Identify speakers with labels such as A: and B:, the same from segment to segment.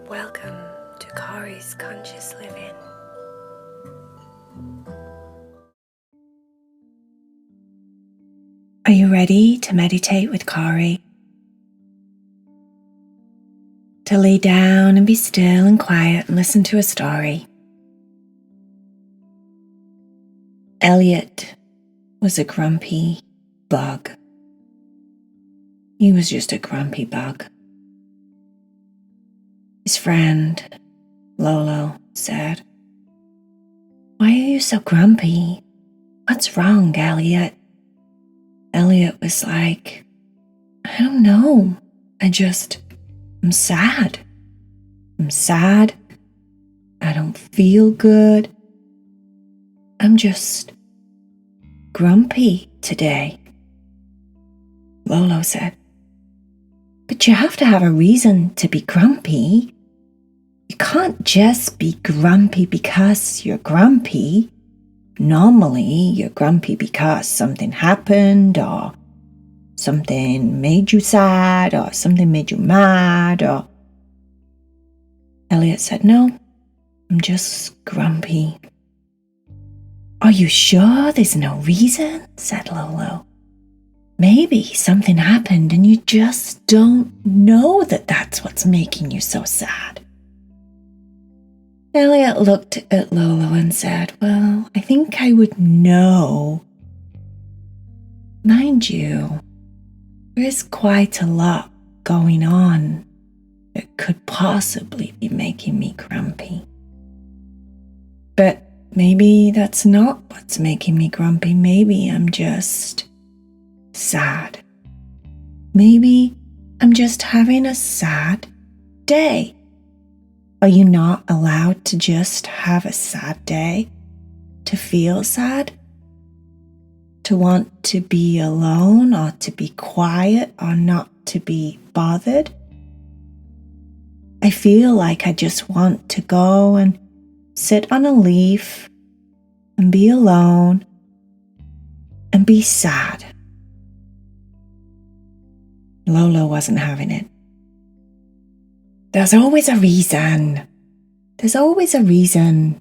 A: Welcome to Kari's Conscious Living. Are you ready to meditate with Kari? To lay down and be still and quiet and listen to a story. Elliott was a grumpy bug. He was just a grumpy bug. His friend, Lolo, said, "Why are you so grumpy? What's wrong, Elliott?" Elliott was like, "I don't know. I'm sad. I'm sad. I don't feel good. I'm just grumpy today." Lolo said, "But you have to have a reason to be grumpy. You can't just be grumpy because you're grumpy. Normally, you're grumpy because something happened, or something made you sad, or something made you mad, or..." Elliott said, "No, I'm just grumpy." "Are you sure there's no reason?" said Lolo. "Maybe something happened and you just don't know that that's what's making you so sad." Elliott looked at Lolo and said, "Well, I think I would know. Mind you, there is quite a lot going on that could possibly be making me grumpy. But maybe that's not what's making me grumpy. Maybe I'm just sad. Maybe I'm just having a sad day." Are you not allowed to just have a sad day? To feel sad? To want to be alone, or to be quiet, or not to be bothered? I feel like I just want to go and sit on a leaf and be alone and be sad. Lolo wasn't having it. "There's always a reason. There's always a reason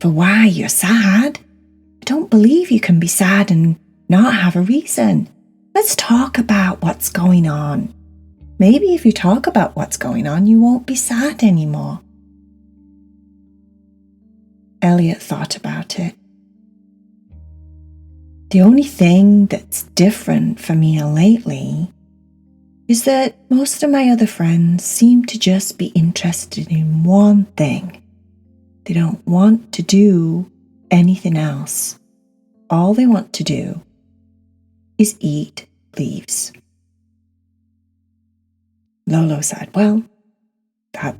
A: for why you're sad. I don't believe you can be sad and not have a reason. Let's talk about what's going on. Maybe if you talk about what's going on, you won't be sad anymore." Elliott thought about it. "The only thing that's different for me lately is that most of my other friends seem to just be interested in one thing. They don't want to do anything else. All they want to do is eat leaves." Lolo said, "Well, that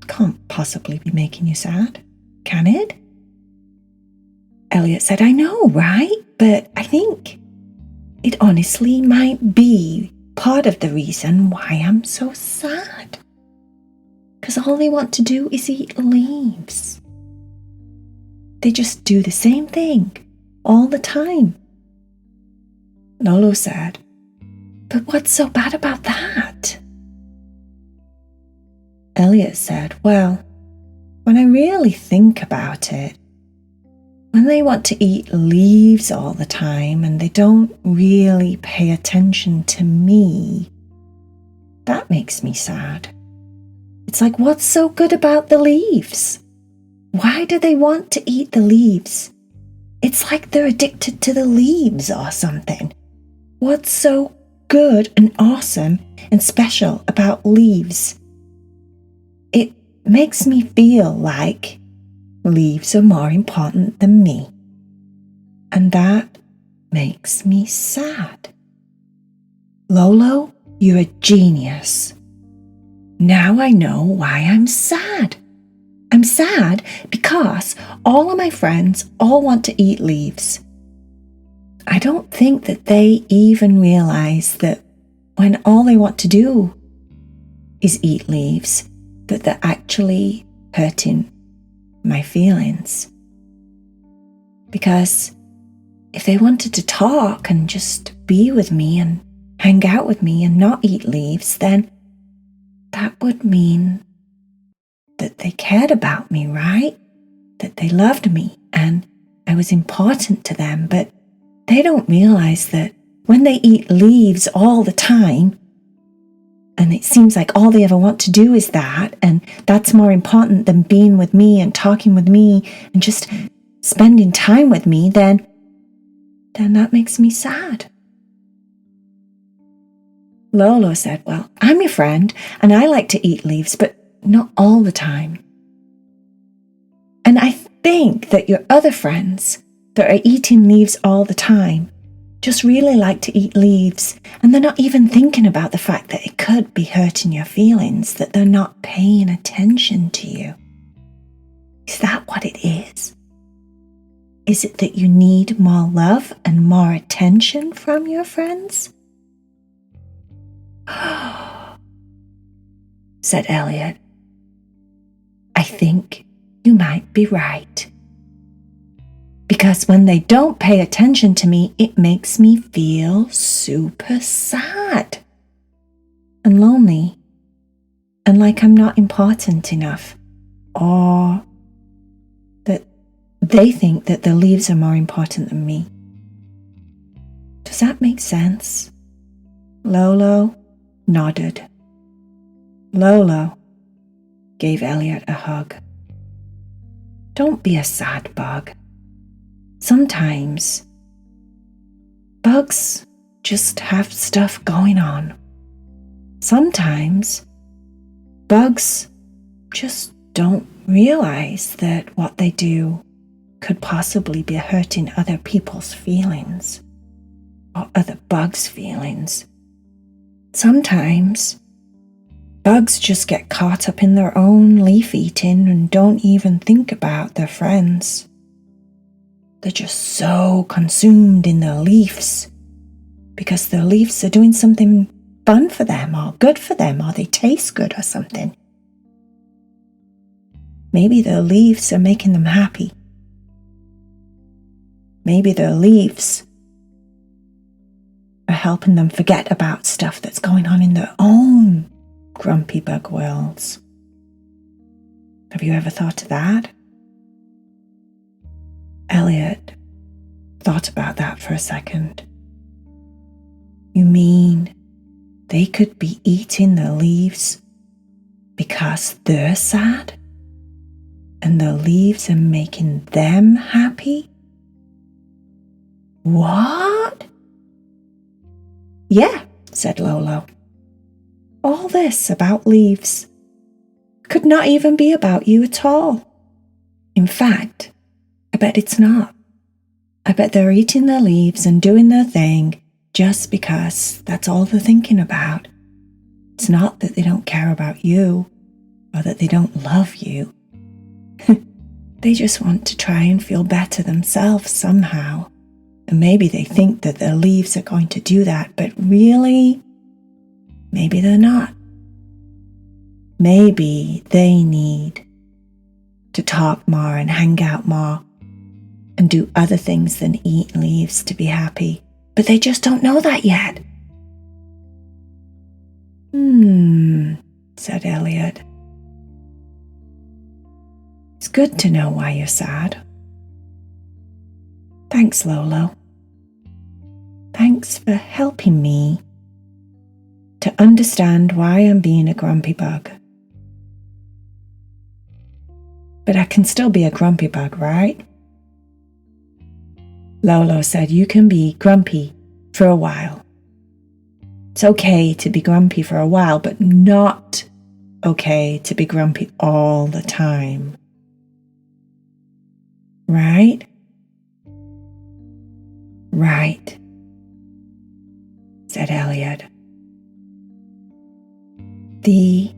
A: can't possibly be making you sad, can it?" Elliott said, "I know, right? But I think it honestly might be part of the reason why I'm so sad. Because all they want to do is eat leaves. They just do the same thing all the time." Lolo said, "But what's so bad about that?" Elliott said, "Well, when I really think about it, when they want to eat leaves all the time and they don't really pay attention to me, that makes me sad. It's like, what's so good about the leaves? Why do they want to eat the leaves? It's like they're addicted to the leaves or something. What's so good and awesome and special about leaves? It makes me feel like leaves are more important than me. And that makes me sad. Lolo, you're a genius. Now I know why I'm sad. I'm sad because all of my friends all want to eat leaves. I don't think that they even realize that when all they want to do is eat leaves, that they're actually hurting my feelings. Because if they wanted to talk and just be with me and hang out with me and not eat leaves, then that would mean that they cared about me, right? That they loved me and I was important to them, but they don't realize that when they eat leaves all the time, and it seems like all they ever want to do is that, and that's more important than being with me and talking with me and just spending time with me, then that makes me sad. Lolo said, well, I'm your friend and I like to eat leaves, but not all the time. And I think that your other friends that are eating leaves all the time just really like to eat leaves, and they're not even thinking about the fact that it could be hurting your feelings, that they're not paying attention to you. Is that what it is? Is it that you need more love and more attention from your friends? Said Elliott. I think you might be right. Because when they don't pay attention to me, it makes me feel super sad and lonely and like I'm not important enough, or that they think that the leaves are more important than me. Does that make sense? Lolo nodded. Lolo gave Elliott a hug. Don't be a sad bug. Sometimes bugs just have stuff going on. Sometimes bugs just don't realize that what they do could possibly be hurting other people's feelings or other bugs' feelings. Sometimes bugs just get caught up in their own leaf eating and don't even think about their friends. They're just so consumed in their leaves because their leaves are doing something fun for them or good for them, or they taste good or something. Maybe their leaves are making them happy. Maybe their leaves are helping them forget about stuff that's going on in their own grumpy bug worlds. Have you ever thought of that? Elliott thought about that for a second. You mean they could be eating the leaves because they're sad and the leaves are making them happy? What? Yeah, said Lolo. All this about leaves could not even be about you at all. In fact, I bet it's not. I bet they're eating their leaves and doing their thing just because that's all they're thinking about. It's not that they don't care about you or that they don't love you. They just want to try and feel better themselves somehow. And maybe they think that their leaves are going to do that, but really, maybe they're not. Maybe they need to talk more and hang out more and do other things than eat leaves to be happy. But they just don't know that yet. Said Elliott. It's good to know why you're sad. Thanks, Lolo. Thanks for helping me to understand why I'm being a grumpy bug. But I can still be a grumpy bug, right? Lolo said you can be grumpy for a while. It's okay to be grumpy for a while, but not okay to be grumpy all the time. Right? Right, said Elliott. The